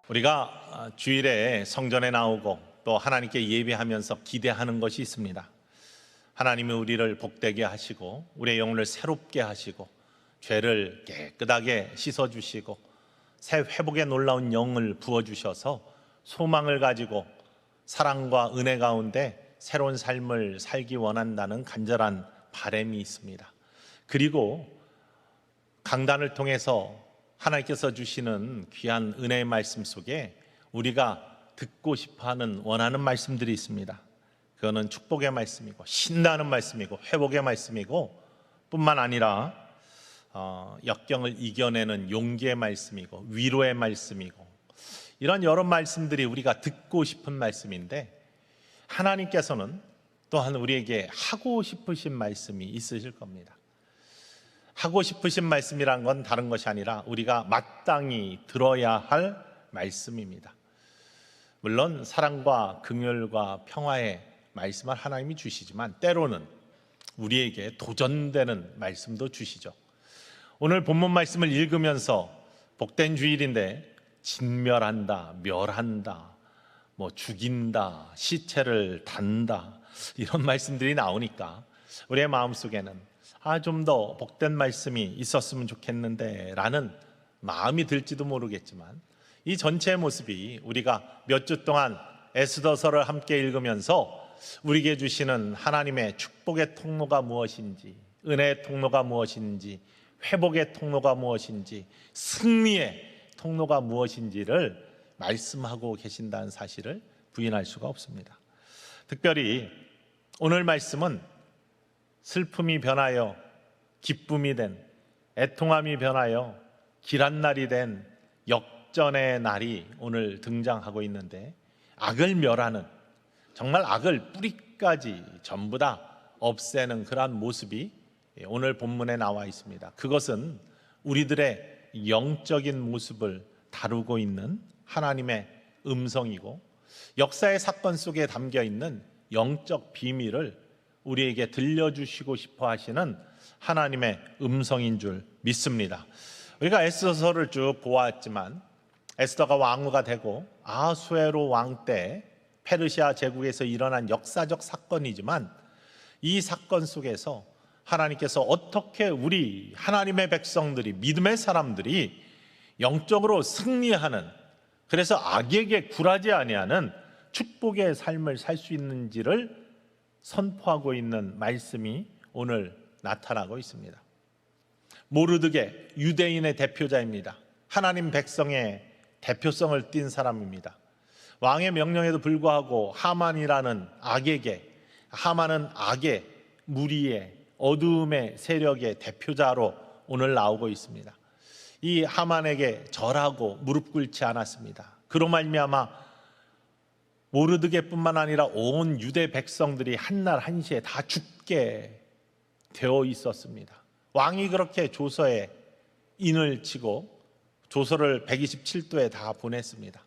우리가 주일에 성전에 나오고 또 하나님께 예배하면서 기대하는 것이 있습니다. 하나님이 우리를 복되게 하시고 우리의 영혼을 새롭게 하시고 죄를 깨끗하게 씻어주시고 새 회복의 놀라운 영을 부어주셔서 소망을 가지고 사랑과 은혜 가운데 새로운 삶을 살기 원한다는 간절한 바람이 있습니다. 그리고 강단을 통해서 하나님께서 주시는 귀한 은혜의 말씀 속에 우리가 듣고 싶어하는 원하는 말씀들이 있습니다. 그거는 축복의 말씀이고 신나는 말씀이고 회복의 말씀이고 뿐만 아니라 역경을 이겨내는 용기의 말씀이고 위로의 말씀이고 이런 여러 말씀들이 우리가 듣고 싶은 말씀인데 하나님께서는 또한 우리에게 하고 싶으신 말씀이 있으실 겁니다. 하고 싶으신 말씀이란 건 다른 것이 아니라 우리가 마땅히 들어야 할 말씀입니다. 물론 사랑과 긍휼과 평화의 말씀을 하나님이 주시지만 때로는 우리에게 도전되는 말씀도 주시죠. 오늘 본문 말씀을 읽으면서 복된 주일인데 진멸한다, 멸한다, 죽인다, 시체를 단다 이런 말씀들이 나오니까 우리의 마음속에는 좀 더 복된 말씀이 있었으면 좋겠는데 라는 마음이 들지도 모르겠지만 이 전체의 모습이 우리가 몇 주 동안 에스더서를 함께 읽으면서 우리에게 주시는 하나님의 축복의 통로가 무엇인지, 은혜의 통로가 무엇인지, 회복의 통로가 무엇인지, 승리의 통로가 무엇인지를 말씀하고 계신다는 사실을 부인할 수가 없습니다. 특별히 오늘 말씀은 슬픔이 변하여 기쁨이 된, 애통함이 변하여 길한 날이 된 역전의 날이 오늘 등장하고 있는데 악을 멸하는, 정말 악을 뿌리까지 전부 다 없애는 그러한 모습이 오늘 본문에 나와 있습니다. 그것은 우리들의 영적인 모습을 다루고 있는 하나님의 음성이고 역사의 사건 속에 담겨 있는 영적 비밀을 우리에게 들려주시고 싶어 하시는 하나님의 음성인 줄 믿습니다. 우리가 에스더서를 쭉 보았지만 에스더가 왕후가 되고 아수에로 왕 때 페르시아 제국에서 일어난 역사적 사건이지만 이 사건 속에서 하나님께서 어떻게 우리 하나님의 백성들이, 믿음의 사람들이 영적으로 승리하는, 그래서 악에게 굴하지 아니하는 축복의 삶을 살 수 있는지를 선포하고 있는 말씀이 오늘 나타나고 있습니다. 모르드게 유대인의 대표자입니다. 하나님 백성의 대표성을 띈 사람입니다. 왕의 명령에도 불구하고 하만이라는 악에게, 하만은 악의, 무리의, 어두움의 세력의 대표자로 오늘 나오고 있습니다. 이 하만에게 절하고 무릎 꿇지 않았습니다. 그로 말미암아 모르드게뿐만 아니라 온 유대 백성들이 한날 한시에 다 죽게 되어 있었습니다. 왕이 그렇게 조서에 인을 치고 조서를 127도에 다 보냈습니다.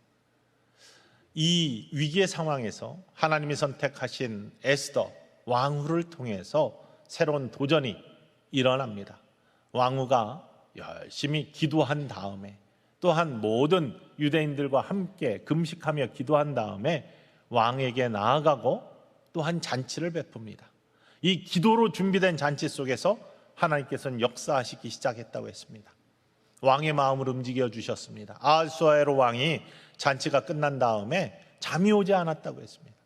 이 위기의 상황에서 하나님이 선택하신 에스더 왕후를 통해서 새로운 도전이 일어납니다. 왕후가 열심히 기도한 다음에 또한 모든 유대인들과 함께 금식하며 기도한 다음에 왕에게 나아가고 또한 잔치를 베풉니다. 이 기도로 준비된 잔치 속에서 하나님께서는 역사하시기 시작했다고 했습니다. 왕의 마음을 움직여 주셨습니다. 아하수에로 왕이 잔치가 끝난 다음에 잠이 오지 않았다고 했습니다.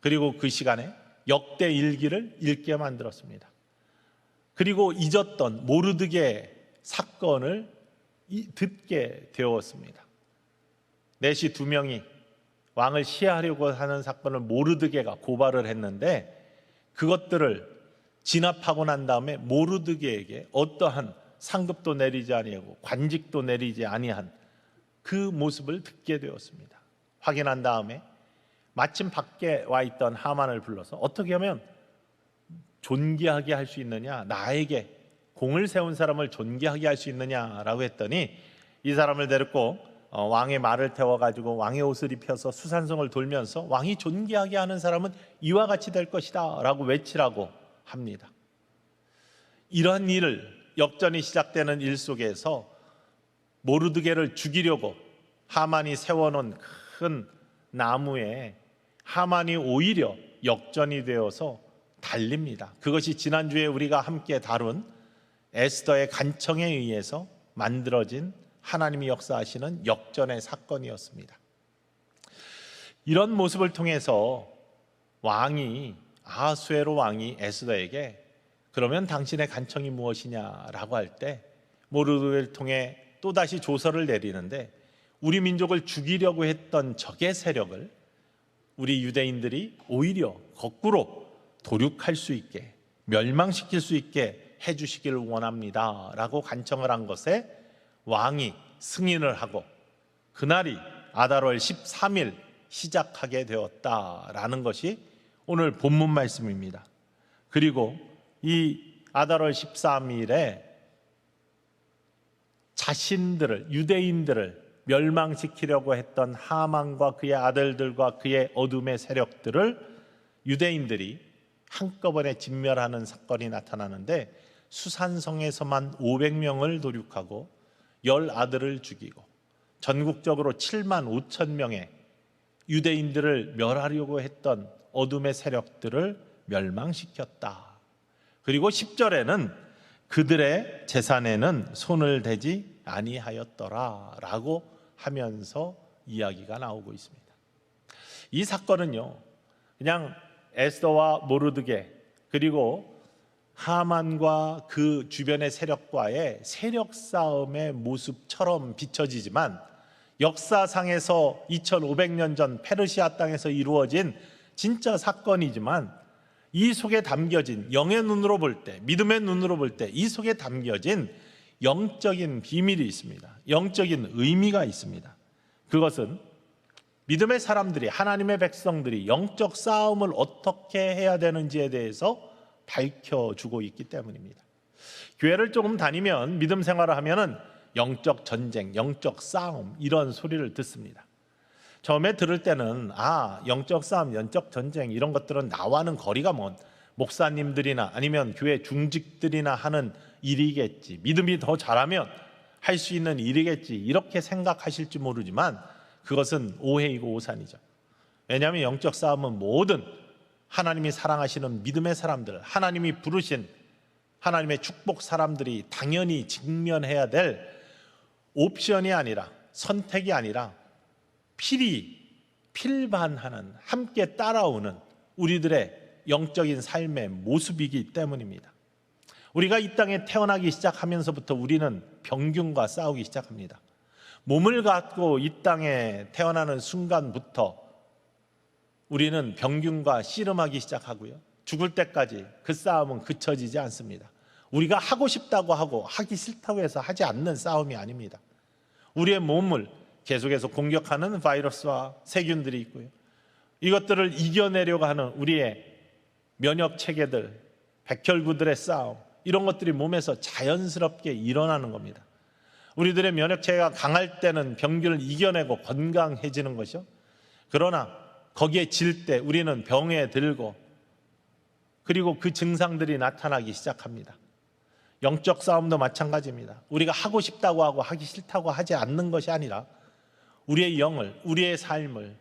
그리고 그 시간에 역대 일기를 읽게 만들었습니다. 그리고 잊었던 모르드게 사건을 듣게 되었습니다. 내시 2명이 왕을 시해하려고 하는 사건을 모르드게가 고발을 했는데 그것들을 진압하고 난 다음에 모르드게에게 어떠한 상급도 내리지 아니하고 관직도 내리지 아니한 그 모습을 듣게 되었습니다. 확인한 다음에 마침 밖에 와 있던 하만을 불러서 어떻게 하면 존귀하게 할 수 있느냐, 나에게 공을 세운 사람을 존귀하게 할 수 있느냐라고 했더니 이 사람을 데리고 왕의 말을 태워가지고 왕의 옷을 입혀서 수산성을 돌면서 왕이 존귀하게 하는 사람은 이와 같이 될 것이다 라고 외치라고 합니다. 이러한 일을, 역전이 시작되는 일 속에서 모르드게를 죽이려고 하만이 세워놓은 큰 나무에 하만이 오히려 역전이 되어서 달립니다. 그것이 지난주에 우리가 함께 다룬 에스더의 간청에 의해서 만들어진 하나님이 역사하시는 역전의 사건이었습니다. 이런 모습을 통해서 아하수에로 왕이 에스더에게 그러면 당신의 간청이 무엇이냐라고 할 때 모르드게를 통해 또다시 조서를 내리는데 우리 민족을 죽이려고 했던 적의 세력을 우리 유대인들이 오히려 거꾸로 도륙할 수 있게, 멸망시킬 수 있게 해주시기를 원합니다 라고 간청을 한 것에 왕이 승인을 하고 그날이 아달월 13일 시작하게 되었다라는 것이 오늘 본문 말씀입니다. 그리고 이 아달월 13일에 유대인들을 멸망시키려고 했던 하만과 그의 아들들과 그의 어둠의 세력들을 유대인들이 한꺼번에 진멸하는 사건이 나타나는데 수산성에서만 500명을 도륙하고 10아들을 죽이고 전국적으로 7만 5천 명의 유대인들을 멸하려고 했던 어둠의 세력들을 멸망시켰다. 그리고 10절에는 그들의 재산에는 손을 대지 아니하였더라 라고 하면서 이야기가 나오고 있습니다. 이 사건은요, 그냥 에스더와 모르드게 그리고 하만과 그 주변의 세력과의 세력 싸움의 모습처럼 비춰지지만 역사상에서 2500년 전 페르시아 땅에서 이루어진 진짜 사건이지만 이 속에 담겨진 영의 눈으로 볼 때, 믿음의 눈으로 볼 때 이 속에 담겨진 영적인 비밀이 있습니다. 영적인 의미가 있습니다. 그것은 믿음의 사람들이, 하나님의 백성들이 영적 싸움을 어떻게 해야 되는지에 대해서 밝혀주고 있기 때문입니다. 교회를 조금 다니면 믿음 생활을 하면은 영적 전쟁, 영적 싸움 이런 소리를 듣습니다. 처음에 들을 때는 영적 싸움, 영적 전쟁 이런 것들은 나와는 거리가 먼 목사님들이나 아니면 교회 중직들이나 하는 일이겠지, 믿음이 더 잘하면 할 수 있는 일이겠지 이렇게 생각하실지 모르지만 그것은 오해이고 오산이죠. 왜냐하면 영적 싸움은 모든 하나님이 사랑하시는 믿음의 사람들, 하나님이 부르신 하나님의 축복 사람들이 당연히 직면해야 될 옵션이 아니라, 선택이 아니라 필반하는, 함께 따라오는 우리들의 영적인 삶의 모습이기 때문입니다. 우리가 이 땅에 태어나기 시작하면서부터 우리는 병균과 싸우기 시작합니다. 몸을 갖고 이 땅에 태어나는 순간부터 우리는 병균과 씨름하기 시작하고요, 죽을 때까지 그 싸움은 그쳐지지 않습니다. 우리가 하고 싶다고 하고 하기 싫다고 해서 하지 않는 싸움이 아닙니다. 우리의 몸을 계속해서 공격하는 바이러스와 세균들이 있고요, 이것들을 이겨내려고 하는 우리의 면역 체계들, 백혈구들의 싸움, 이런 것들이 몸에서 자연스럽게 일어나는 겁니다. 우리들의 면역 체계가 강할 때는 병균을 이겨내고 건강해지는 것이요, 그러나 거기에 질 때 우리는 병에 들고 그리고 그 증상들이 나타나기 시작합니다. 영적 싸움도 마찬가지입니다. 우리가 하고 싶다고 하고 하기 싫다고 하지 않는 것이 아니라 우리의 영을, 우리의 삶을,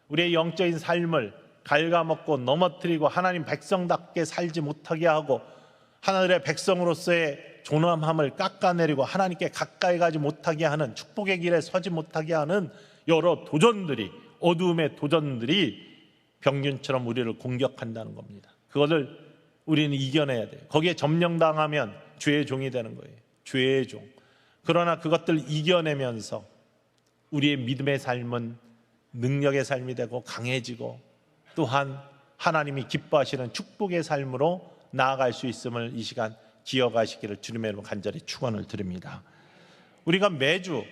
우리의 영적인 삶을 갉아먹고 넘어뜨리고 하나님 백성답게 살지 못하게 하고 하나님의 백성으로서의 존엄함을 깎아내리고 하나님께 가까이 가지 못하게 하는, 축복의 길에 서지 못하게 하는 여러 도전들이, 어두움의 도전들이 병균처럼 우리를 공격한다는 겁니다. 그것을 우리는 이겨내야 돼요. 거기에 점령당하면 죄의 종이 되는 거예요. 죄의 종. 그러나 그것들 이겨내면서 우리의 믿음의 삶은 능력의 삶이 되고 강해지고 또한 하나님이 기뻐하시는 축복의 삶으로 나아갈 수 있음을 이 시간 기억하시기를 주님의 이름으로 간절히 축원을 드립니다. 우리가 매주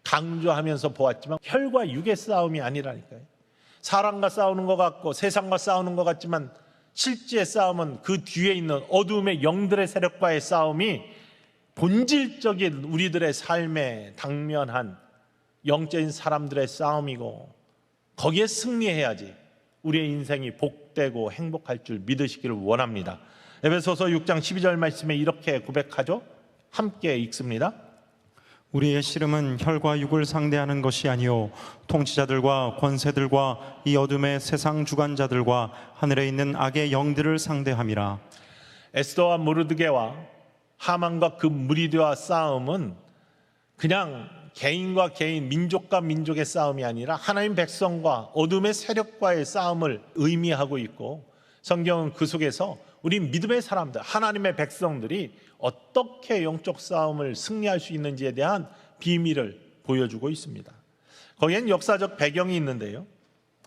강조하면서 보았지만 혈과 육의 싸움이 아니라니까요. 사람과 싸우는 것 같고 세상과 싸우는 것 같지만 실제 싸움은 그 뒤에 있는 어두움의 영들의 세력과의 싸움이 본질적인 우리들의 삶에 당면한 영적인 사람들의 싸움이고 거기에 승리해야지 우리의 인생이 복되고 행복할 줄 믿으시기를 원합니다. 에베소서 6장 12절 말씀에 이렇게 고백하죠. 함께 읽습니다. 우리의 씨름은 혈과 육을 상대하는 것이 아니요 통치자들과 권세들과 이 어둠의 세상 주관자들과 하늘에 있는 악의 영들을 상대함이라. 에스더와 모르드게와 하만과 그 무리들과 싸움은 그냥 개인과 개인, 민족과 민족의 싸움이 아니라 하나님 백성과 어둠의 세력과의 싸움을 의미하고 있고, 성경은 그 속에서 우리 믿음의 사람들, 하나님의 백성들이 어떻게 영적 싸움을 승리할 수 있는지에 대한 비밀을 보여주고 있습니다. 거기엔 역사적 배경이 있는데요,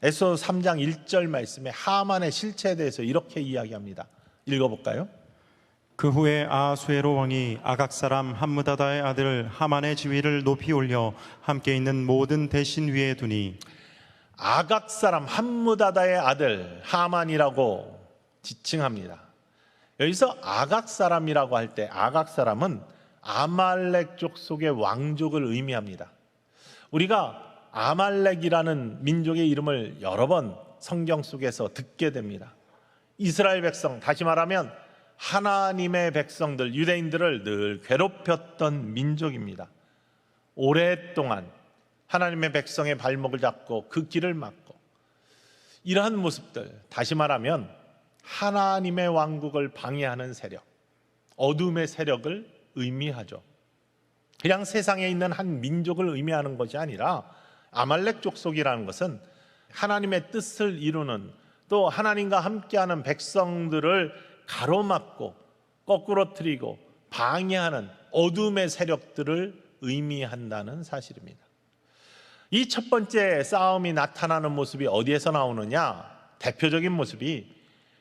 에스더 3장 1절 말씀에 하만의 실체에 대해서 이렇게 이야기합니다. 읽어볼까요? 그 후에 아하수에로 왕이 아각 사람 함므다다의 아들 하만의 지위를 높이 올려 함께 있는 모든 대신 위에 두니. 아각 사람 함므다다의 아들 하만이라고 지칭합니다. 여기서 아각 사람이라고 할 때 아각 사람은 아말렉 족속의 왕족을 의미합니다. 우리가 아말렉이라는 민족의 이름을 여러 번 성경 속에서 듣게 됩니다. 이스라엘 백성, 다시 말하면 하나님의 백성들, 유대인들을 늘 괴롭혔던 민족입니다. 오랫동안 하나님의 백성의 발목을 잡고 그 길을 막고, 이러한 모습들, 다시 말하면 하나님의 왕국을 방해하는 세력, 어둠의 세력을 의미하죠. 그냥 세상에 있는 한 민족을 의미하는 것이 아니라 아말렉 족속이라는 것은 하나님의 뜻을 이루는, 또 하나님과 함께하는 백성들을 가로막고 거꾸로뜨리고 방해하는 어둠의 세력들을 의미한다는 사실입니다. 이 첫 번째 싸움이 나타나는 모습이 어디에서 나오느냐? 대표적인 모습이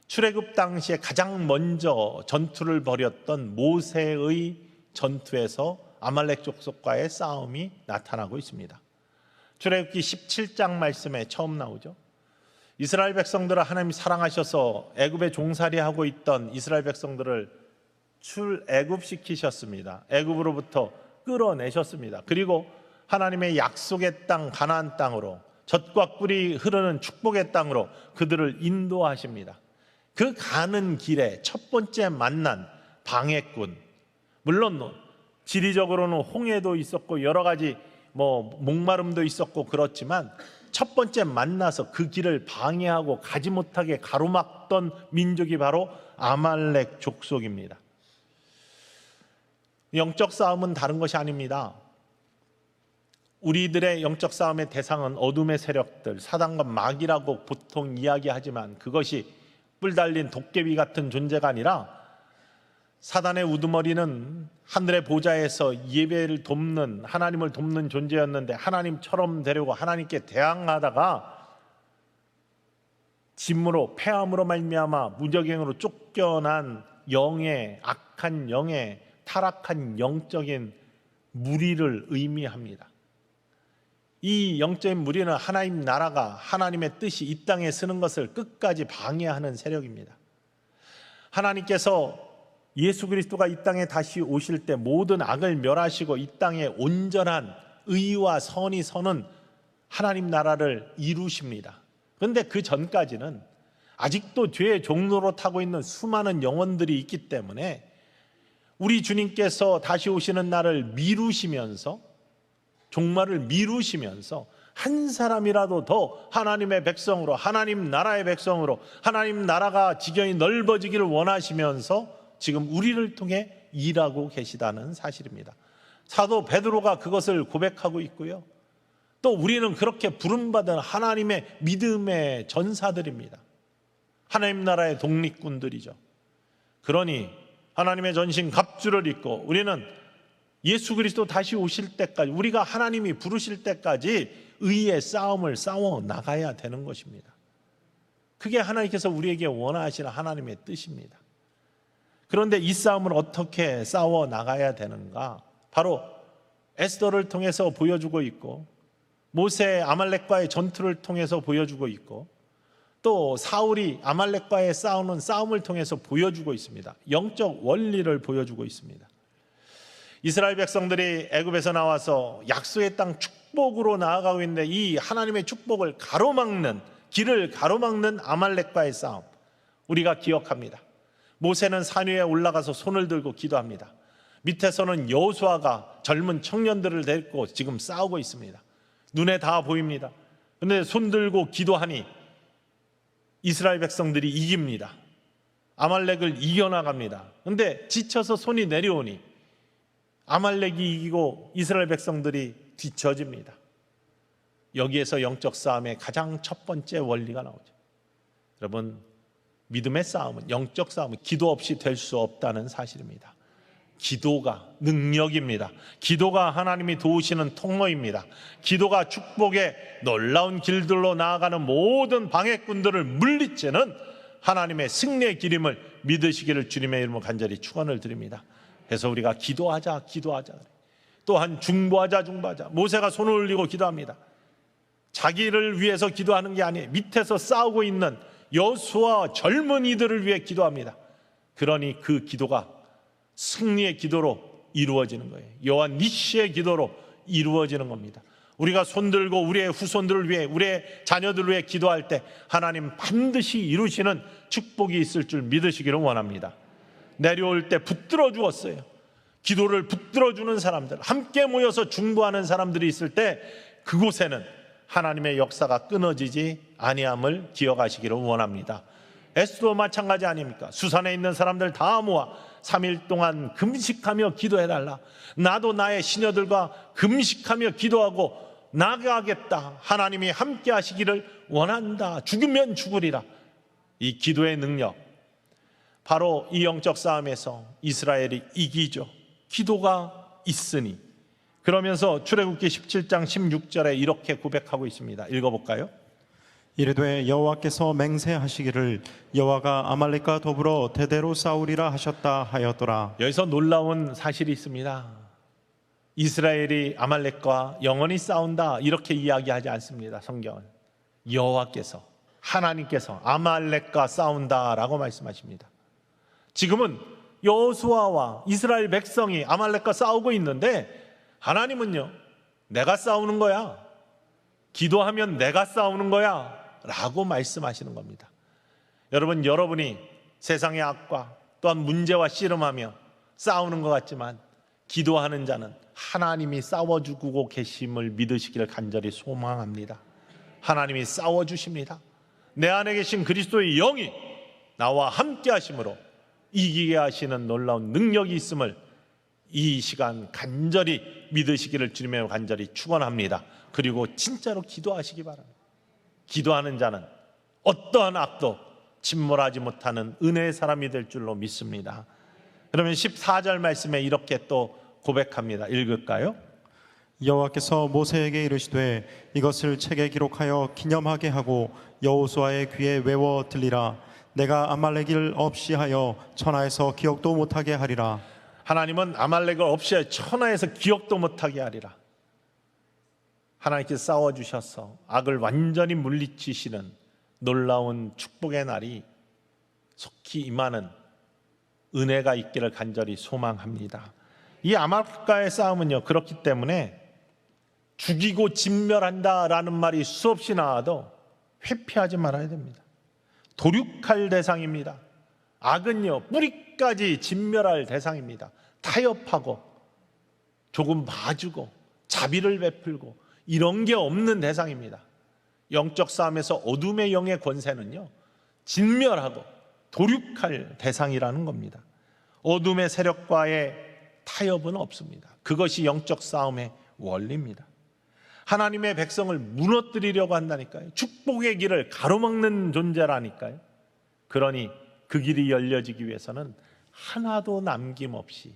출애굽 당시에 가장 먼저 전투를 벌였던 모세의 전투에서 아말렉 족속과의 싸움이 나타나고 있습니다. 출애굽기 17장 말씀에 처음 나오죠. 이스라엘 백성들을 하나님이 사랑하셔서 애굽에 종살이하고 있던 이스라엘 백성들을 출애굽시키셨습니다. 애굽으로부터 끌어내셨습니다. 그리고 하나님의 약속의 땅 가나안 땅으로, 젖과 꿀이 흐르는 축복의 땅으로 그들을 인도하십니다. 그 가는 길에 첫 번째 만난 방해꾼, 물론 지리적으로는 홍해도 있었고 여러 가지 목마름도 있었고 그렇지만 첫 번째 만나서 그 길을 방해하고 가지 못하게 가로막던 민족이 바로 아말렉 족속입니다. 영적 싸움은 다른 것이 아닙니다. 우리들의 영적 싸움의 대상은 어둠의 세력들, 사단과 마귀라고 보통 이야기하지만 그것이 뿔 달린 도깨비 같은 존재가 아니라 사단의 우두머리는 하늘의 보좌에서 예배를 돕는, 하나님을 돕는 존재였는데 하나님처럼 되려고 하나님께 대항하다가 짐으로, 패함으로 말미암아 무적행으로 쫓겨난 영의, 악한 영의, 타락한 영적인 무리를 의미합니다. 이 영적인 무리는 하나님 나라가, 하나님의 뜻이 이 땅에 쓰는 것을 끝까지 방해하는 세력입니다. 하나님께서 예수 그리스도가 이 땅에 다시 오실 때 모든 악을 멸하시고 이 땅에 온전한 의와 선이 서는 하나님 나라를 이루십니다. 그런데 그 전까지는 아직도 죄의 종로로 타고 있는 수많은 영혼들이 있기 때문에 우리 주님께서 다시 오시는 날을 미루시면서, 종말을 미루시면서 한 사람이라도 더 하나님의 백성으로, 하나님 나라의 백성으로, 하나님 나라가 지경이 넓어지기를 원하시면서 지금 우리를 통해 일하고 계시다는 사실입니다. 사도 베드로가 그것을 고백하고 있고요, 또 우리는 그렇게 부름받은 하나님의 믿음의 전사들입니다. 하나님 나라의 독립군들이죠. 그러니 하나님의 전신 갑주를 입고 우리는 예수 그리스도 다시 오실 때까지, 우리가 하나님이 부르실 때까지 의의 싸움을 싸워 나가야 되는 것입니다. 그게 하나님께서 우리에게 원하시는 하나님의 뜻입니다. 그런데 이 싸움을 어떻게 싸워 나가야 되는가? 바로 에스더를 통해서 보여주고 있고, 모세 아말렉과의 전투를 통해서 보여주고 있고, 또 사울이 아말렉과의 싸우는 싸움을 통해서 보여주고 있습니다. 영적 원리를 보여주고 있습니다. 이스라엘 백성들이 애굽에서 나와서 약속의 땅 축복으로 나아가고 있는데 이 하나님의 축복을 가로막는, 길을 가로막는 아말렉과의 싸움, 우리가 기억합니다. 모세는 산 위에 올라가서 손을 들고 기도합니다. 밑에서는 여호수아가 젊은 청년들을 데리고 지금 싸우고 있습니다. 눈에 다 보입니다. 그런데 손들고 기도하니 이스라엘 백성들이 이깁니다. 아말렉을 이겨나갑니다. 그런데 지쳐서 손이 내려오니 아말렉이 이기고 이스라엘 백성들이 뒤처집니다. 여기에서 영적 싸움의 가장 첫 번째 원리가 나오죠. 여러분, 믿음의 싸움은, 영적 싸움은 기도 없이 될 수 없다는 사실입니다. 기도가 능력입니다. 기도가 하나님이 도우시는 통로입니다. 기도가 축복의 놀라운 길들로 나아가는 모든 방해꾼들을 물리치는 하나님의 승리의 길임을 믿으시기를 주님의 이름으로 간절히 축원을 드립니다. 그래서 우리가 기도하자. 또한 중보하자. 모세가 손을 올리고 기도합니다. 자기를 위해서 기도하는 게 아니에요. 밑에서 싸우고 있는 여호수아 젊은이들을 위해 기도합니다. 그러니 그 기도가 승리의 기도로 이루어지는 거예요. 여호와 니시의 기도로 이루어지는 겁니다. 우리가 손들고 우리의 후손들을 위해, 우리의 자녀들을 위해 기도할 때 하나님 반드시 이루시는 축복이 있을 줄 믿으시기를 원합니다. 내려올 때 붙들어 주었어요. 기도를 붙들어 주는 사람들, 함께 모여서 중보하는 사람들이 있을 때 그곳에는 하나님의 역사가 끊어지지 아니함을 기억하시기를 원합니다. 에스도 마찬가지 아닙니까? 수산에 있는 사람들 다 모아 3일 동안 금식하며 기도해달라. 나도 나의 시녀들과 금식하며 기도하고 나가겠다. 하나님이 함께 하시기를 원한다. 죽으면 죽으리라. 이 기도의 능력, 바로 이 영적 싸움에서 이스라엘이 이기죠. 기도가 있으니. 그러면서 출애굽기 17장 16절에 이렇게 고백하고 있습니다. 읽어볼까요? 이르되 여호와께서 맹세하시기를 여호와가 아말렉과 더불어 대대로 싸우리라 하셨다 하였더라. 여기서 놀라운 사실이 있습니다. 이스라엘이 아말렉과 영원히 싸운다 이렇게 이야기하지 않습니다. 성경은 여호와께서, 하나님께서 아말렉과 싸운다라고 말씀하십니다. 지금은 여호수아와 이스라엘 백성이 아말렉과 싸우고 있는데 하나님은요, 내가 싸우는 거야, 기도하면 내가 싸우는 거야 라고 말씀하시는 겁니다. 여러분, 여러분이 세상의 악과 또한 문제와 씨름하며 싸우는 것 같지만 기도하는 자는 하나님이 싸워주고 계심을 믿으시기를 간절히 소망합니다. 하나님이 싸워주십니다. 내 안에 계신 그리스도의 영이 나와 함께 하심으로 이기게 하시는 놀라운 능력이 있음을 이 시간 간절히 믿으시기를 주님의 간절히 축원합니다. 그리고 진짜로 기도하시기 바랍니다. 기도하는 자는 어떠한 악도 침몰하지 못하는 은혜의 사람이 될 줄로 믿습니다. 그러면 14절 말씀에 이렇게 또 고백합니다. 읽을까요? 여호와께서 모세에게 이르시되 이것을 책에 기록하여 기념하게 하고 여호수아의 귀에 외워 들리라. 내가 아말렉을 없이 하여 천하에서 기억도 못하게 하리라. 하나님은 아말렉을 없이 하여 천하에서 기억도 못하게 하리라. 하나님께서 싸워주셔서 악을 완전히 물리치시는 놀라운 축복의 날이 속히 임하는 은혜가 있기를 간절히 소망합니다. 이 아말렉과의 싸움은요, 그렇기 때문에 죽이고 진멸한다라는 말이 수없이 나와도 회피하지 말아야 됩니다. 도륙할 대상입니다. 악은요, 뿌리까지 진멸할 대상입니다. 타협하고 조금 봐주고 자비를 베풀고 이런 게 없는 대상입니다. 영적 싸움에서 어둠의 영의 권세는요, 진멸하고 도륙할 대상이라는 겁니다. 어둠의 세력과의 타협은 없습니다. 그것이 영적 싸움의 원리입니다. 하나님의 백성을 무너뜨리려고 한다니까요. 축복의 길을 가로막는 존재라니까요. 그러니 그 길이 열려지기 위해서는 하나도 남김없이,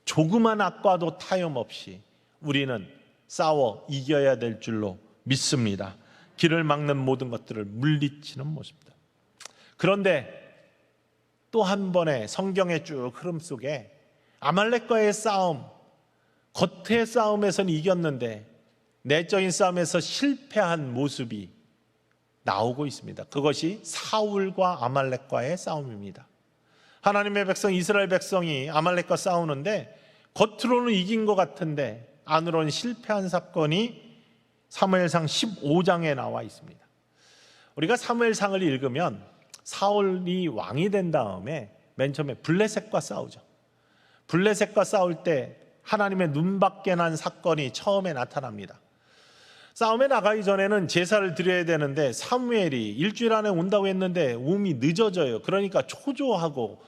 조그만 악과도 타협 없이 우리는 싸워 이겨야 될 줄로 믿습니다. 길을 막는 모든 것들을 물리치는 모습입니다. 그런데 또 한 번의 성경의 쭉 흐름 속에 아말렉과의 싸움, 겉의 싸움에서는 이겼는데 내적인 싸움에서 실패한 모습이 나오고 있습니다. 그것이 사울과 아말렉과의 싸움입니다. 하나님의 백성 이스라엘 백성이 아말렉과 싸우는데 겉으로는 이긴 것 같은데 안으로는 실패한 사건이 사무엘상 15장에 나와 있습니다. 우리가 사무엘상을 읽으면 사울이 왕이 된 다음에 맨 처음에 블레셋과 싸우죠. 블레셋과 싸울 때 하나님의 눈밖에 난 사건이 처음에 나타납니다. 싸움에 나가기 전에는 제사를 드려야 되는데 사무엘이 일주일 안에 온다고 했는데 오미 늦어져요. 그러니까 초조하고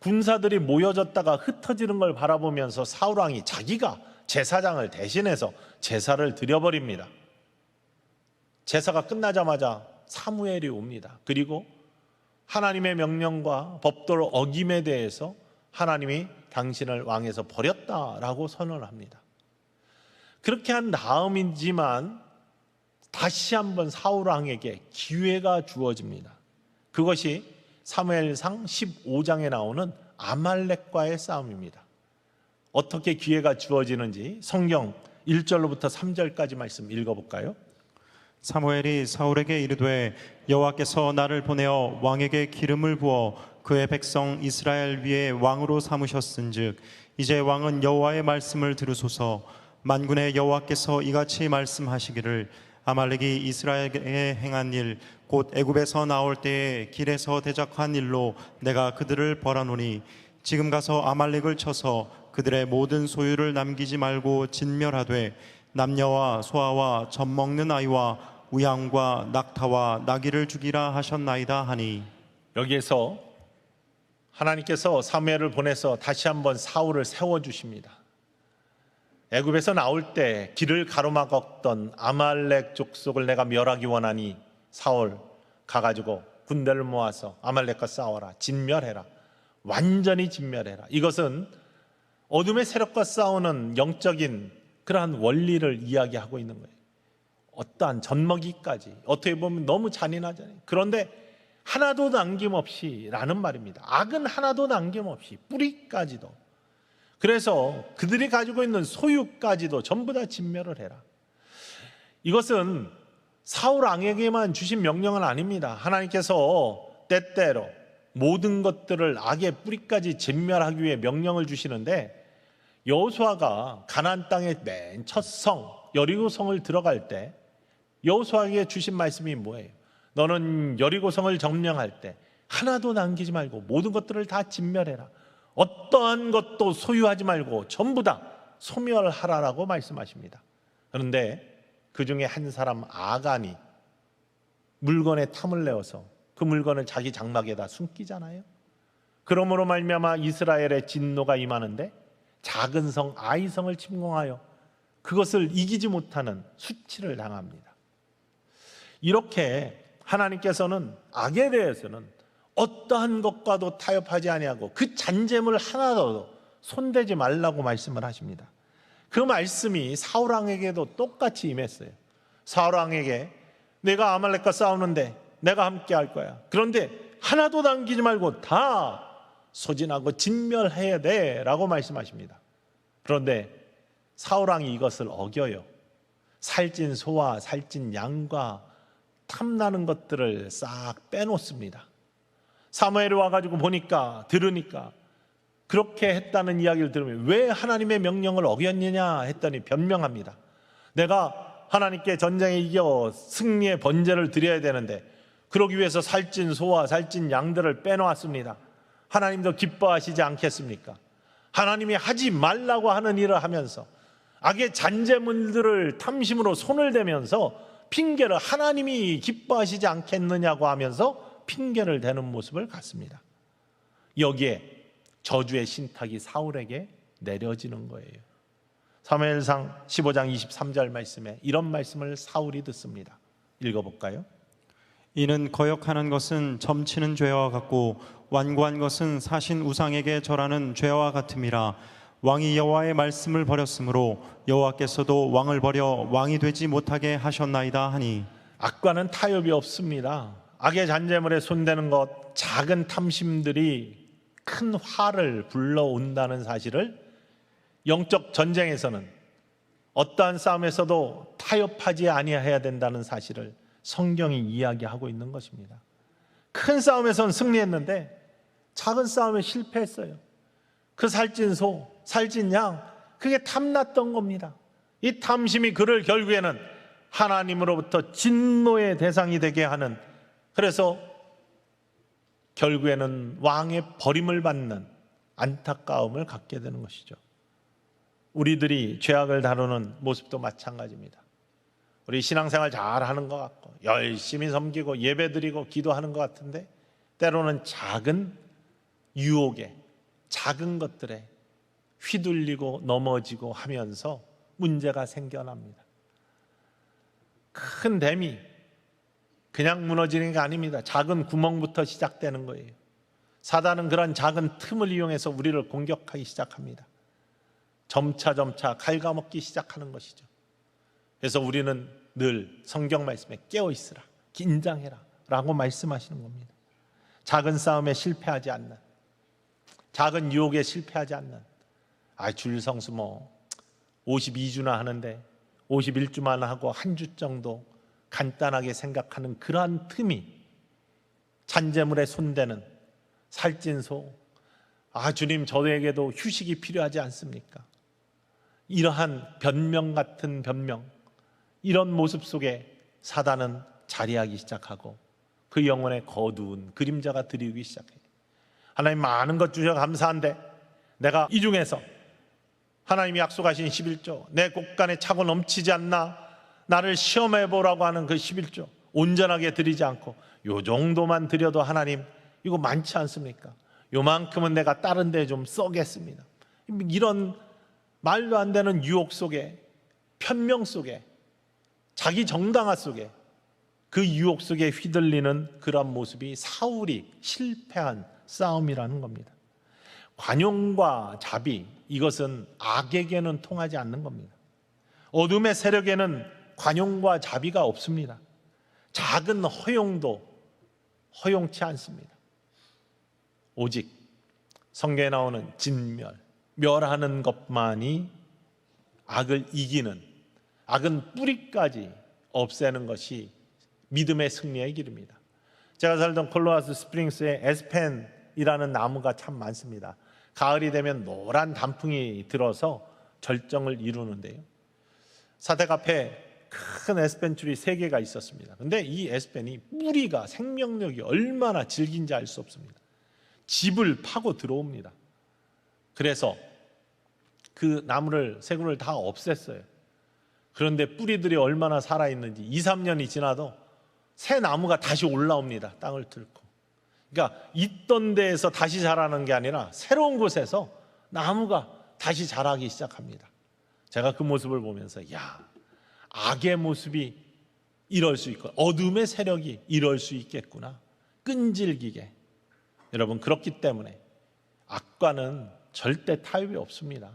군사들이 모여졌다가 흩어지는 걸 바라보면서 사울 왕이 자기가 제사장을 대신해서 제사를 드려버립니다. 제사가 끝나자마자 사무엘이 옵니다. 그리고 하나님의 명령과 법도를 어김에 대해서 하나님이 당신을 왕에서 버렸다라고 선언합니다. 그렇게 한 다음이지만 다시 한번 사울 왕에게 기회가 주어집니다. 그것이 사무엘상 15장에 나오는 아말렉과의 싸움입니다. 어떻게 기회가 주어지는지 성경 1절로부터 3절까지 말씀 읽어볼까요? 사무엘이 사울에게 이르되 여호와께서 나를 보내어 왕에게 기름을 부어 그의 백성 이스라엘 위에 왕으로 삼으셨은즉 이제 왕은 여호와의 말씀을 들으소서. 만군의 여호와께서 이같이 말씀하시기를 아말렉이 이스라엘에 행한 일 곧 애굽에서 나올 때에 길에서 대적한 일로 내가 그들을 벌하노니 지금 가서 아말렉을 쳐서 그들의 모든 소유를 남기지 말고 진멸하되 남녀와 소아와 젖 먹는 아이와 우양과 낙타와 나귀를 죽이라 하셨나이다 하니. 여기에서 하나님께서 사무엘을 보내서 다시 한번 사울을 세워주십니다. 애굽에서 나올 때 길을 가로막았던 아말렉 족속을 내가 멸하기 원하니 사울 가가지고 군대를 모아서 아말렉과 싸워라. 진멸해라. 완전히 진멸해라. 이것은 어둠의 세력과 싸우는 영적인 그러한 원리를 이야기하고 있는 거예요. 어떠한 젖먹이까지 어떻게 보면 너무 잔인하잖아요. 그런데 하나도 남김없이 라는 말입니다. 악은 하나도 남김없이 뿌리까지도. 그래서 그들이 가지고 있는 소유까지도 전부 다 진멸을 해라. 이것은 사울 왕에게만 주신 명령은 아닙니다. 하나님께서 때때로 모든 것들을 악의 뿌리까지 진멸하기 위해 명령을 주시는데 여호수아가 가나안 땅의 맨 첫 성 여리고성을 들어갈 때 여호수아에게 주신 말씀이 뭐예요? 너는 여리고성을 점령할 때 하나도 남기지 말고 모든 것들을 다 진멸해라. 어떠한 것도 소유하지 말고 전부 다 소멸하라라고 말씀하십니다. 그런데 그 중에 한 사람 아간이 물건에 탐을 내어서 그 물건을 자기 장막에다 숨기잖아요. 그러므로 말미암아 이스라엘의 진노가 임하는데 작은 성 아이성을 침공하여 그것을 이기지 못하는 수치를 당합니다. 이렇게 하나님께서는 악에 대해서는 어떠한 것과도 타협하지 아니하고 그 잔재물 하나도 손대지 말라고 말씀을 하십니다. 그 말씀이 사울 왕에게도 똑같이 임했어요. 사울 왕에게 내가 아말렉과 싸우는데 내가 함께 할 거야. 그런데 하나도 남기지 말고 다 소진하고 진멸해야 돼 라고 말씀하십니다. 그런데 사울 왕이 이것을 어겨요. 살찐 소와 살찐 양과 탐나는 것들을 싹 빼놓습니다. 사무엘이 와가지고 들으니까 그렇게 했다는 이야기를 들으면 왜 하나님의 명령을 어겼느냐 했더니 변명합니다. 내가 하나님께 전쟁에 이겨 승리의 번제를 드려야 되는데 그러기 위해서 살찐 소와 살찐 양들을 빼놓았습니다. 하나님도 기뻐하시지 않겠습니까? 하나님이 하지 말라고 하는 일을 하면서 악의 잔재물들을 탐심으로 손을 대면서 핑계를 하나님이 기뻐하시지 않겠느냐고 하면서 핑계를 대는 모습을 갖습니다. 여기에 저주의 신탁이 사울에게 내려지는 거예요. 사무엘상 15장 23절 말씀에 이런 말씀을 사울이 듣습니다. 읽어볼까요? 이는 거역하는 것은 점치는 죄와 같고 완고한 것은 사신 우상에게 절하는 죄와 같음이라. 왕이 여호와의 말씀을 버렸으므로 여호와께서도 왕을 버려 왕이 되지 못하게 하셨나이다 하니. 악과는 타협이 없습니다. 악의 잔재물에 손대는 것, 작은 탐심들이 큰 화를 불러온다는 사실을 영적 전쟁에서는 어떠한 싸움에서도 타협하지 아니해야 된다는 사실을 성경이 이야기하고 있는 것입니다. 큰 싸움에서는 승리했는데 작은 싸움에 실패했어요. 그 살찐 소, 살찐 양, 그게 탐났던 겁니다. 이 탐심이 그를 결국에는 하나님으로부터 진노의 대상이 되게 하는, 그래서 결국에는 왕의 버림을 받는 안타까움을 갖게 되는 것이죠. 우리들이 죄악을 다루는 모습도 마찬가지입니다. 우리 신앙생활 잘하는 것 같고 열심히 섬기고 예배드리고 기도하는 것 같은데 때로는 작은 유혹에, 작은 것들에 휘둘리고 넘어지고 하면서 문제가 생겨납니다. 큰 댐이 그냥 무너지는 게 아닙니다. 작은 구멍부터 시작되는 거예요. 사단은 그런 작은 틈을 이용해서 우리를 공격하기 시작합니다. 점차 갉아먹기 시작하는 것이죠. 그래서 우리는 늘 성경 말씀에 깨어있으라, 긴장해라 라고 말씀하시는 겁니다. 작은 싸움에 실패하지 않는, 작은 유혹에 실패하지 않는, 주일 성수 52주나 하는데 51주만 하고 한 주 정도 간단하게 생각하는 그러한 틈이 잔재물에 손대는 살찐소, 주님 저에게도 휴식이 필요하지 않습니까? 이러한 변명 같은 변명, 이런 모습 속에 사단은 자리하기 시작하고 그 영혼에 거두은 그림자가 들이우기 시작해요. 하나님 많은 것 주셔 감사한데 내가 이 중에서 하나님이 약속하신 11조, 내 곳간에 차고 넘치지 않나 나를 시험해 보라고 하는 그 11조 온전하게 드리지 않고 요 정도만 드려도 하나님 이거 많지 않습니까? 요만큼은 내가 다른 데 좀 써겠습니다. 이런 말도 안 되는 유혹 속에, 편명 속에, 자기 정당화 속에, 그 유혹 속에 휘둘리는 그런 모습이 사울이 실패한 싸움이라는 겁니다. 관용과 자비, 이것은 악에게는 통하지 않는 겁니다. 어둠의 세력에는 관용과 자비가 없습니다. 작은 허용도 허용치 않습니다. 오직 성경에 나오는 진멸, 멸하는 것만이 악을 이기는, 악은 뿌리까지 없애는 것이 믿음의 승리의 길입니다. 제가 살던 콜로라도 스프링스에 에스펜이라는 나무가 참 많습니다. 가을이 되면 노란 단풍이 들어서 절정을 이루는데요, 사택 앞에 큰 에스펜 줄이 3개가 있었습니다. 근데 이 에스펜이 뿌리가, 생명력이 얼마나 질긴지 알 수 없습니다. 집을 파고 들어옵니다. 그래서 그 나무를, 새구를 다 없앴어요. 그런데 뿌리들이 얼마나 살아있는지 2, 3년이 지나도 새 나무가 다시 올라옵니다. 땅을 뚫고. 그러니까 있던 데에서 다시 자라는 게 아니라 새로운 곳에서 나무가 다시 자라기 시작합니다. 제가 그 모습을 보면서 악의 모습이 이럴 수 있고 어둠의 세력이 이럴 수 있겠구나, 끈질기게. 여러분, 그렇기 때문에 악과는 절대 타협이 없습니다.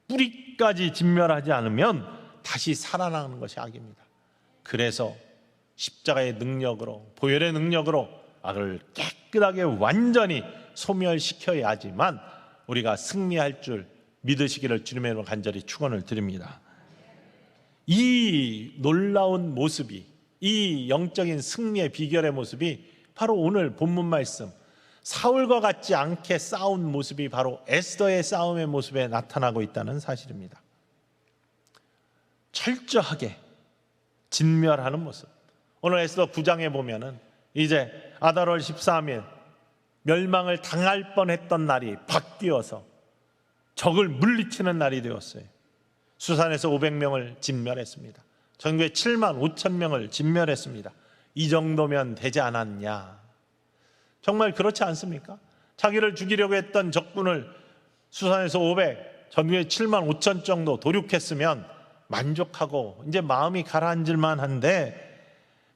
뿌리까지 진멸하지 않으면 다시 살아나는 것이 악입니다. 그래서 십자가의 능력으로, 보혈의 능력으로 악을 깨끗하게 완전히 소멸시켜야지만 우리가 승리할 줄 믿으시기를 주님의 이름으로 간절히 축원을 드립니다. 이 놀라운 모습이, 이 영적인 승리의 비결의 모습이 바로 오늘 본문 말씀, 사울과 같지 않게 싸운 모습이 바로 에스더의 싸움의 모습에 나타나고 있다는 사실입니다. 철저하게 진멸하는 모습. 오늘 에스더 9장에 보면은 이제 아달월 13일 멸망을 당할 뻔했던 날이 바뀌어서 적을 물리치는 날이 되었어요. 수산에서 500명을 진멸했습니다. 전국에 7만 5천 명을 진멸했습니다. 이 정도면 되지 않았냐? 정말 그렇지 않습니까? 자기를 죽이려고 했던 적군을 수산에서 500, 전국에 7만 5천 정도 도륙했으면 만족하고 이제 마음이 가라앉을만 한데,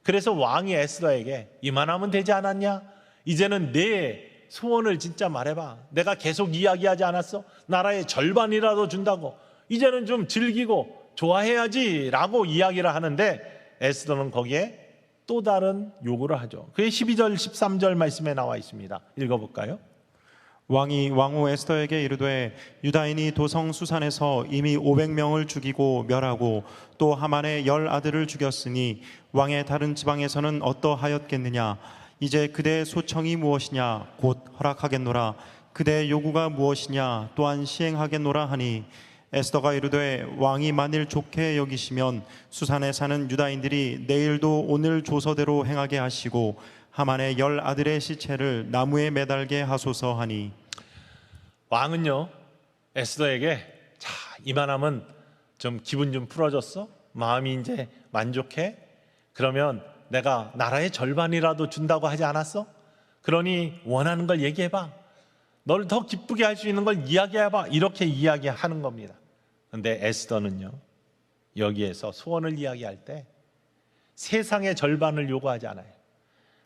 그래서 왕이 에스더에게 이만하면 되지 않았냐? 이제는 내 소원을 진짜 말해봐. 내가 계속 이야기하지 않았어? 나라의 절반이라도 준다고. 이제는 좀 즐기고 좋아해야지 라고 이야기를 하는데 에스더는 거기에 또 다른 요구를 하죠. 그게 12절 13절 말씀에 나와 있습니다. 읽어볼까요? 왕이 왕후 에스더에게 이르되 유다인이 도성 수산에서 이미 500명을 죽이고 멸하고 또 하만의 10 아들을 죽였으니 왕의 다른 지방에서는 어떠하였겠느냐? 이제 그대의 소청이 무엇이냐? 곧 허락하겠노라. 그대의 요구가 무엇이냐? 또한 시행하겠노라 하니 에스더가 이르되 왕이 만일 좋게 여기시면 수산에 사는 유다인들이 내일도 오늘 조서대로 행하게 하시고 하만의 10 아들의 시체를 나무에 매달게 하소서 하니. 왕은요 에스더에게 자 이만하면 좀 기분 좀 풀어졌어? 마음이 이제 만족해? 그러면 내가 나라의 절반이라도 준다고 하지 않았어? 그러니 원하는 걸 얘기해봐. 너를 더 기쁘게 할 수 있는 걸 이야기해봐. 이렇게 이야기하는 겁니다. 그런데 에스더는요 여기에서 소원을 이야기할 때 세상의 절반을 요구하지 않아요.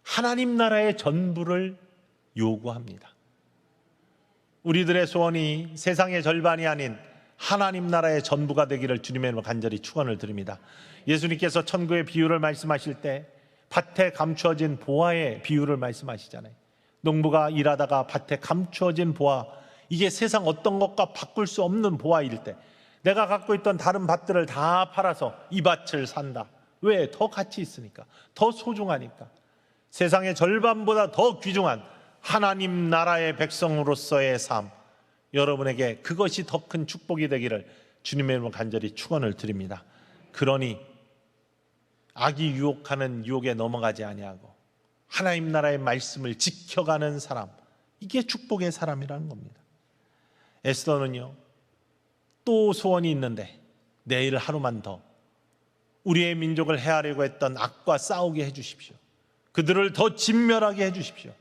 하나님 나라의 전부를 요구합니다. 우리들의 소원이 세상의 절반이 아닌 하나님 나라의 전부가 되기를 주님의 이름으로 간절히 축원을 드립니다. 예수님께서 천국의 비유를 말씀하실 때 밭에 감추어진 보화의 비유를 말씀하시잖아요. 농부가 일하다가 밭에 감추어진 보화, 이게 세상 어떤 것과 바꿀 수 없는 보화일 때 내가 갖고 있던 다른 밭들을 다 팔아서 이 밭을 산다. 왜? 더 가치 있으니까, 더 소중하니까. 세상의 절반보다 더 귀중한 하나님 나라의 백성으로서의 삶, 여러분에게 그것이 더 큰 축복이 되기를 주님의 이름으로 간절히 축원을 드립니다. 그러니 악이 유혹하는 유혹에 넘어가지 아니하고 하나님 나라의 말씀을 지켜가는 사람, 이게 축복의 사람이라는 겁니다. 에스더는요 또 소원이 있는데 내일 하루만 더 우리의 민족을 해하려고 했던 악과 싸우게 해주십시오. 그들을 더 진멸하게 해주십시오.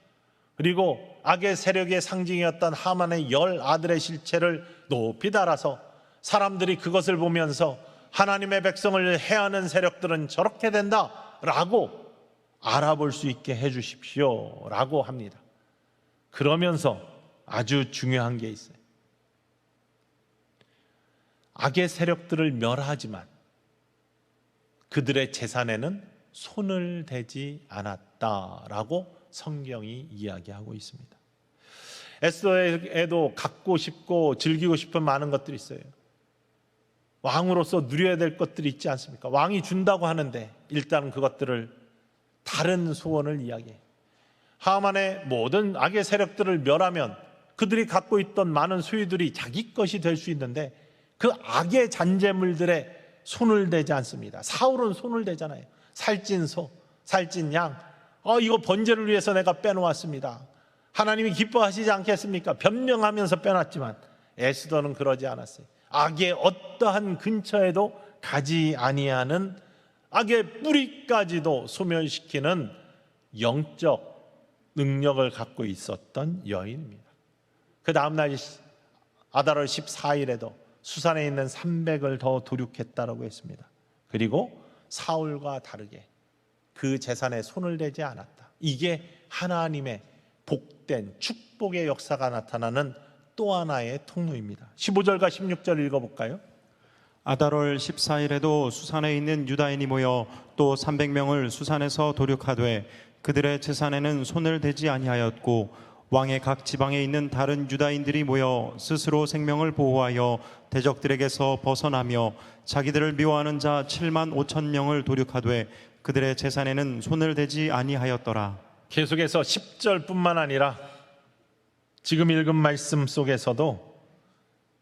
그리고 악의 세력의 상징이었던 하만의 10 아들의 실체를 높이 달아서 사람들이 그것을 보면서 하나님의 백성을 해하는 세력들은 저렇게 된다라고 알아볼 수 있게 해주십시오 라고 합니다. 그러면서 아주 중요한 게 있어요. 악의 세력들을 멸하지만 그들의 재산에는 손을 대지 않았다라고 성경이 이야기하고 있습니다. 에스더에도 갖고 싶고 즐기고 싶은 많은 것들이 있어요. 왕으로서 누려야 될 것들이 있지 않습니까? 왕이 준다고 하는데 일단 그것들을 다른 소원을 이야기해요. 하만의 모든 악의 세력들을 멸하면 그들이 갖고 있던 많은 소유들이 자기 것이 될 수 있는데 그 악의 잔재물들에 손을 대지 않습니다. 사울은 손을 대잖아요. 살찐 소, 살찐 양, 이거 번제를 위해서 내가 빼놓았습니다. 하나님이 기뻐하시지 않겠습니까? 변명하면서 빼놨지만 에스더는 그러지 않았어요. 악의 어떠한 근처에도 가지 아니하는, 악의 뿌리까지도 소멸시키는 영적 능력을 갖고 있었던 여인입니다. 그 다음날 아달월 14일에도 수산에 있는 300을 더 도륙했다라고 했습니다. 그리고 사울과 다르게 그 재산에 손을 대지 않았다. 이게 하나님의 복된 축복의 역사가 나타나는 또 하나의 통로입니다. 15절과 16절 읽어볼까요? 아달월 14일에도 수산에 있는 유다인이 모여 또 300명을 수산에서 도륙하되 그들의 재산에는 손을 대지 아니하였고 왕의 각 지방에 있는 다른 유다인들이 모여 스스로 생명을 보호하여 대적들에게서 벗어나며 자기들을 미워하는 자 7만 5천 명을 도륙하되 그들의 재산에는 손을 대지 아니하였더라. 계속해서 10절뿐만 아니라 지금 읽은 말씀 속에서도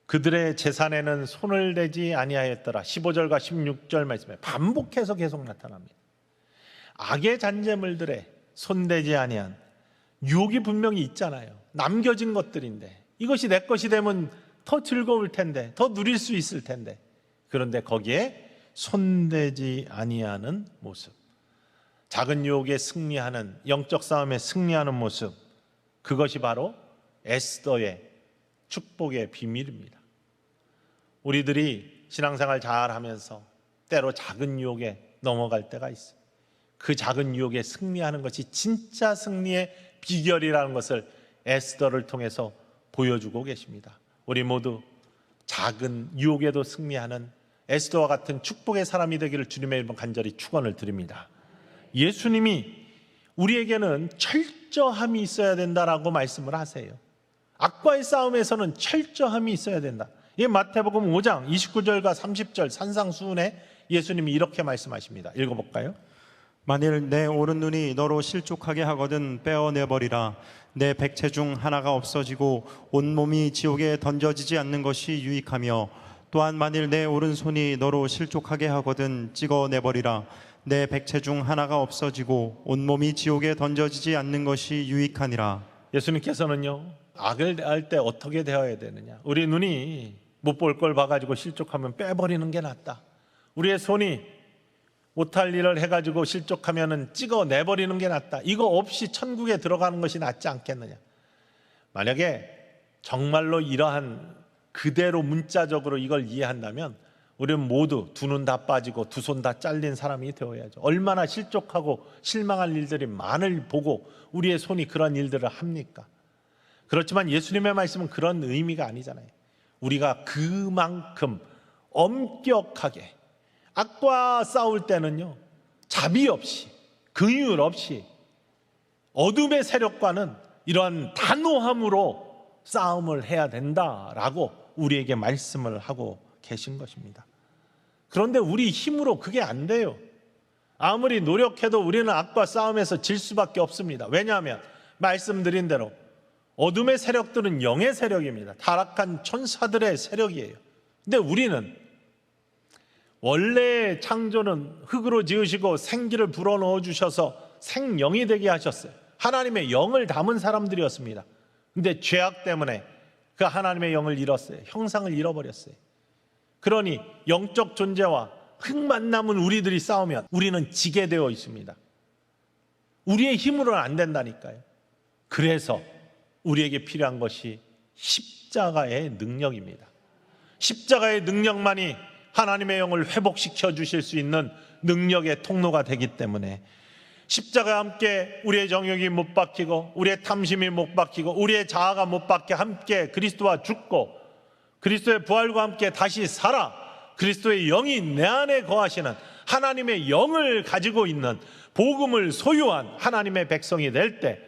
그들의 재산에는 손을 대지 아니하였더라. 15절과 16절 말씀에 반복해서 계속 나타납니다. 악의 잔재물들에 손대지 아니한 유혹이 분명히 있잖아요. 남겨진 것들인데 이것이 내 것이 되면 더 즐거울 텐데, 더 누릴 수 있을 텐데, 그런데 거기에 손대지 아니하는 모습, 작은 유혹에 승리하는, 영적 싸움에 승리하는 모습, 그것이 바로 에스더의 축복의 비밀입니다. 우리들이 신앙생활 잘 하면서 때로 작은 유혹에 넘어갈 때가 있어요. 그 작은 유혹에 승리하는 것이 진짜 승리의 비결이라는 것을 에스더를 통해서 보여주고 계십니다. 우리 모두 작은 유혹에도 승리하는 에스더와 같은 축복의 사람이 되기를 주님의 이름으로 간절히 축원을 드립니다. 예수님이 우리에게는 철저함이 있어야 된다라고 말씀을 하세요. 악과의 싸움에서는 철저함이 있어야 된다. 이 마태복음 5장 29절과 30절 산상수훈에 예수님이 이렇게 말씀하십니다. 읽어볼까요? 만일 내 오른눈이 너로 실족하게 하거든 빼어내버리라. 내 백체 중 하나가 없어지고 온몸이 지옥에 던져지지 않는 것이 유익하며 또한 만일 내 오른손이 너로 실족하게 하거든 찍어내버리라. 내 백체 중 하나가 없어지고 온몸이 지옥에 던져지지 않는 것이 유익하니라. 예수님께서는요, 악을 할 때 어떻게 되어야 되느냐? 우리 눈이 못 볼 걸 봐가지고 실족하면 빼버리는 게 낫다. 우리의 손이 못할 일을 해가지고 실족하면 찍어내버리는 게 낫다. 이거 없이 천국에 들어가는 것이 낫지 않겠느냐? 만약에 정말로 이러한 그대로 문자적으로 이걸 이해한다면 우리는 모두 두 눈 다 빠지고 두 손 다 잘린 사람이 되어야죠. 얼마나 실족하고 실망할 일들이 많을 보고 우리의 손이 그런 일들을 합니까? 그렇지만 예수님의 말씀은 그런 의미가 아니잖아요. 우리가 그만큼 엄격하게 악과 싸울 때는요, 자비 없이 긍휼 없이 어둠의 세력과는 이러한 단호함으로 싸움을 해야 된다라고 우리에게 말씀을 하고 계신 것입니다. 그런데 우리 힘으로 그게 안 돼요. 아무리 노력해도 우리는 악과 싸움에서 질 수밖에 없습니다. 왜냐하면 말씀드린 대로 어둠의 세력들은 영의 세력입니다. 타락한 천사들의 세력이에요. 근데 우리는 원래 창조는 흙으로 지으시고 생기를 불어넣어 주셔서 생영이 되게 하셨어요. 하나님의 영을 담은 사람들이었습니다. 근데 죄악 때문에 그 하나님의 영을 잃었어요. 형상을 잃어버렸어요. 그러니 영적 존재와 흙만 남은 우리들이 싸우면 우리는 지게 되어 있습니다. 우리의 힘으로는 안 된다니까요. 그래서 우리에게 필요한 것이 십자가의 능력입니다. 십자가의 능력만이 하나님의 영을 회복시켜 주실 수 있는 능력의 통로가 되기 때문에 십자가와 함께 우리의 정욕이 못 박히고 우리의 탐심이 못 박히고 우리의 자아가 못 박혀 함께 그리스도와 죽고 그리스도의 부활과 함께 다시 살아 그리스도의 영이 내 안에 거하시는 하나님의 영을 가지고 있는 복음을 소유한 하나님의 백성이 될 때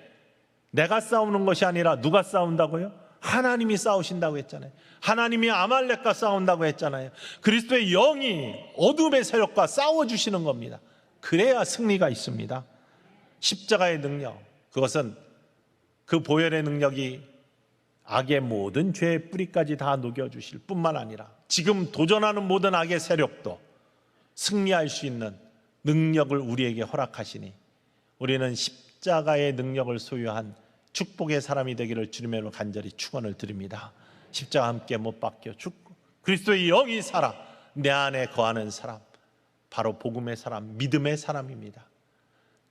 내가 싸우는 것이 아니라 누가 싸운다고요? 하나님이 싸우신다고 했잖아요. 하나님이 아말렉과 싸운다고 했잖아요. 그리스도의 영이 어둠의 세력과 싸워주시는 겁니다. 그래야 승리가 있습니다. 십자가의 능력, 그것은 그 보혈의 능력이 악의 모든 죄의 뿌리까지 다 녹여주실 뿐만 아니라 지금 도전하는 모든 악의 세력도 승리할 수 있는 능력을 우리에게 허락하시니 우리는 십자가의 능력을 소유한 축복의 사람이 되기를 주님의 이름으로 간절히 축원을 드립니다. 십자가 함께 못 박혀 죽고 그리스도의 영이 살아 내 안에 거하는 사람, 바로 복음의 사람, 믿음의 사람입니다.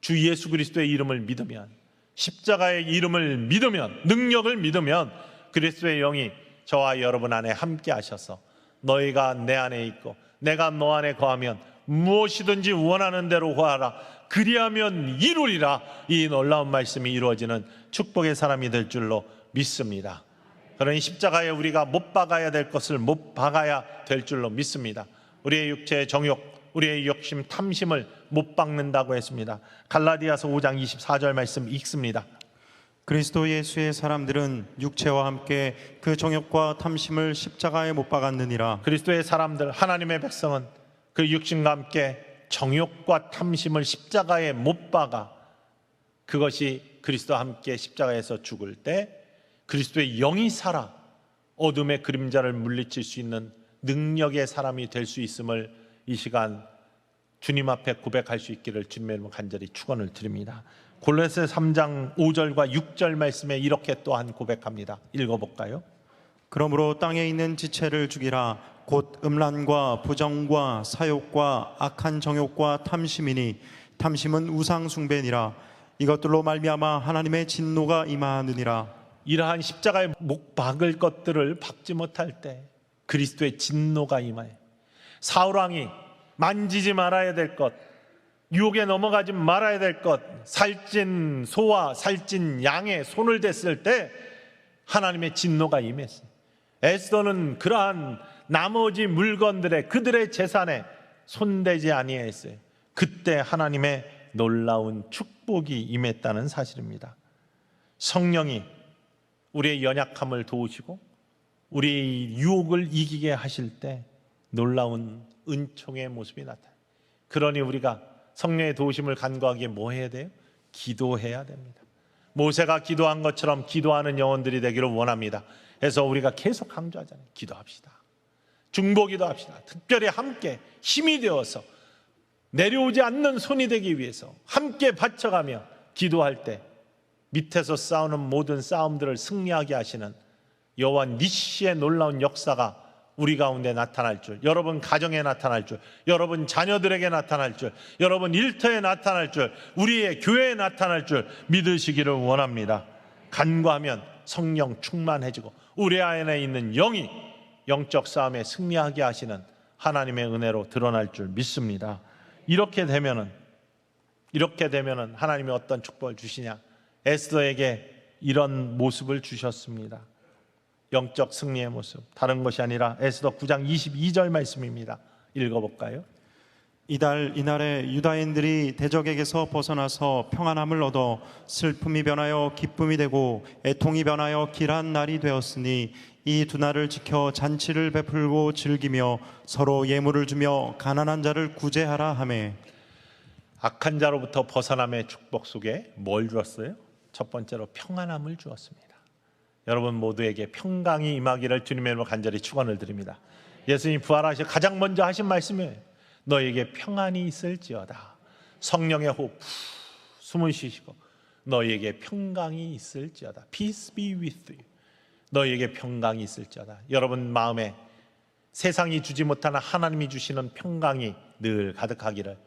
주 예수 그리스도의 이름을 믿으면, 십자가의 이름을 믿으면, 능력을 믿으면 그리스도의 영이 저와 여러분 안에 함께 하셔서 너희가 내 안에 있고 내가 너 안에 거하면 무엇이든지 원하는 대로 구하라 그리하면 이루리라. 이 놀라운 말씀이 이루어지는 축복의 사람이 될 줄로 믿습니다. 그러니 십자가에 우리가 못 박아야 될 것을 못 박아야 될 줄로 믿습니다. 우리의 육체의 정욕, 우리의 욕심, 탐심을 못 박는다고 했습니다. 갈라디아서 5장 24절 말씀 읽습니다. 그리스도 예수의 사람들은 육체와 함께 그 정욕과 탐심을 십자가에 못 박았느니라. 그리스도의 사람들, 하나님의 백성은 그 육신과 함께 정욕과 탐심을 십자가에 못 박아 그것이 그리스도와 함께 십자가에서 죽을 때 그리스도의 영이 살아 어둠의 그림자를 물리칠 수 있는 능력의 사람이 될 수 있음을 이 시간 주님 앞에 고백할 수 있기를 주님의 이름으로 간절히 축원을 드립니다. 골로새 3장 5절과 6절 말씀에 이렇게 또한 고백합니다. 읽어볼까요? 그러므로 땅에 있는 지체를 죽이라. 곧 음란과 부정과 사욕과 악한 정욕과 탐심이니 탐심은 우상 숭배니라. 이것들로 말미암아 하나님의 진노가 임하느니라. 이러한 십자가에 못 박을 것들을 박지 못할 때 그리스도의 진노가 임하여 사울 왕이 만지지 말아야 될 것, 유혹에 넘어가지 말아야 될 것, 살찐 소와 살찐 양의 손을 댔을 때 하나님의 진노가 임했어요. 에스더는 그러한 나머지 물건들에 그들의 재산에 손대지 아니했어요. 그때 하나님의 놀라운 축복이 임했다는 사실입니다. 성령이 우리의 연약함을 도우시고 우리의 유혹을 이기게 하실 때 놀라운 은총의 모습이 나타나요. 그러니 우리가 성령의 도우심을 간구하기에 뭐 해야 돼요? 기도해야 됩니다. 모세가 기도한 것처럼 기도하는 영혼들이 되기를 원합니다. 그래서 우리가 계속 강조하잖아요. 기도합시다. 중보기도 합시다. 특별히 함께 힘이 되어서 내려오지 않는 손이 되기 위해서 함께 바쳐가며 기도할 때 밑에서 싸우는 모든 싸움들을 승리하게 하시는 여호와 니시의 놀라운 역사가 우리 가운데 나타날 줄, 여러분 가정에 나타날 줄, 여러분 자녀들에게 나타날 줄, 여러분 일터에 나타날 줄, 우리의 교회에 나타날 줄 믿으시기를 원합니다. 간구하면 성령 충만해지고 우리 안에 있는 영이 영적 싸움에 승리하게 하시는 하나님의 은혜로 드러날 줄 믿습니다. 이렇게 되면은 하나님이 어떤 축복을 주시냐? 에스더에게 이런 모습을 주셨습니다. 영적 승리의 모습, 다른 것이 아니라 에스더 9장 22절 말씀입니다. 읽어볼까요? 이날에 유다인들이 대적에게서 벗어나서 평안함을 얻어 슬픔이 변하여 기쁨이 되고 애통이 변하여 길한 날이 되었으니 이 두 날을 지켜 잔치를 베풀고 즐기며 서로 예물을 주며 가난한 자를 구제하라 하매. 악한 자로부터 벗어남의 축복 속에 뭘 주었어요? 첫 번째로 평안함을 주었습니다. 여러분 모두에게 평강이 임하기를 주님의 이름으로 간절히 축원을 드립니다. 예수님이 부활하셔 가장 먼저 하신 말씀이에요. 너에게 평안이 있을지어다. 성령의 호흡 숨을 쉬시고 너에게 평강이 있을지어다. Peace be with you. 너에게 평강이 있을지어다. 여러분 마음에 세상이 주지 못하는 하나님이 주시는 평강이 늘 가득하기를,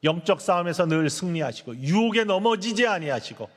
영적 싸움에서 늘 승리하시고 유혹에 넘어지지 아니하시고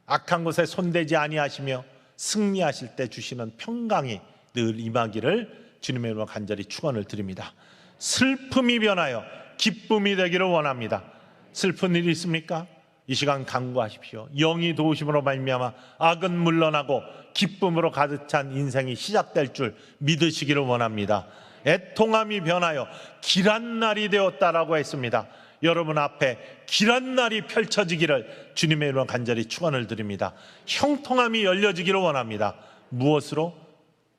악한 것에 손대지 아니하시며 승리하실 때 주시는 평강이 늘 임하기를 주님의 이름으로 간절히 축원을 드립니다. 슬픔이 변하여 기쁨이 되기를 원합니다. 슬픈 일이 있습니까? 이 시간 간구하십시오. 영이 도우심으로 말미암아 악은 물러나고 기쁨으로 가득 찬 인생이 시작될 줄 믿으시기를 원합니다. 애통함이 변하여 길한 날이 되었다라고 했습니다. 여러분 앞에 길한 날이 펼쳐지기를 주님의 이름으로 간절히 축원을 드립니다. 형통함이 열려지기를 원합니다. 무엇으로?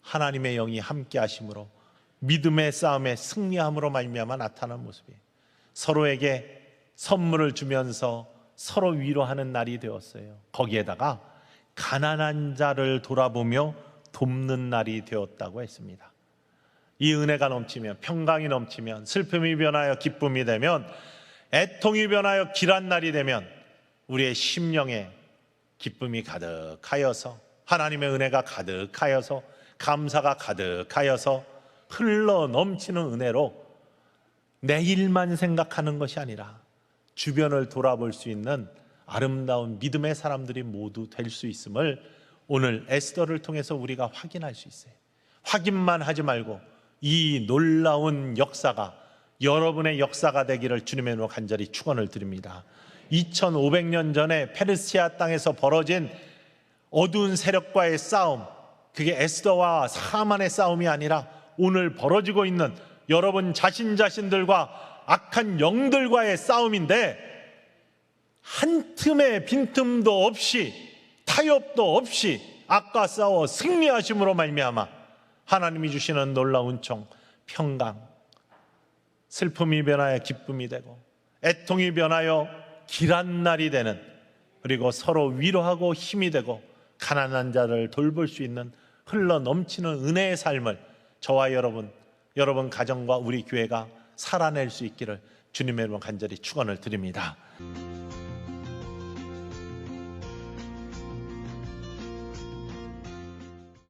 하나님의 영이 함께 하심으로, 믿음의 싸움에 승리함으로 말미암아 나타나는 모습이에요. 서로에게 선물을 주면서 서로 위로하는 날이 되었어요. 거기에다가 가난한 자를 돌아보며 돕는 날이 되었다고 했습니다. 이 은혜가 넘치면, 평강이 넘치면, 슬픔이 변하여 기쁨이 되면, 애통이 변하여 길한 날이 되면 우리의 심령에 기쁨이 가득하여서, 하나님의 은혜가 가득하여서, 감사가 가득하여서 흘러 넘치는 은혜로 내일만 생각하는 것이 아니라 주변을 돌아볼 수 있는 아름다운 믿음의 사람들이 모두 될 수 있음을 오늘 에스더를 통해서 우리가 확인할 수 있어요. 확인만 하지 말고 이 놀라운 역사가 여러분의 역사가 되기를 주님의 이름으로 간절히 축원을 드립니다. 2500년 전에 페르시아 땅에서 벌어진 어두운 세력과의 싸움, 그게 에스더와 하만의 싸움이 아니라 오늘 벌어지고 있는 여러분 자신들과 악한 영들과의 싸움인데, 한 틈의 빈틈도 없이 타협도 없이 악과 싸워 승리하심으로 말미암아 하나님이 주시는 놀라운 총 평강, 슬픔이 변하여 기쁨이 되고 애통이 변하여 길한 날이 되는, 그리고 서로 위로하고 힘이 되고 가난한 자를 돌볼 수 있는 흘러 넘치는 은혜의 삶을 저와 여러분 가정과 우리 교회가 살아낼 수 있기를 주님의 이름으로 간절히 축원을 드립니다.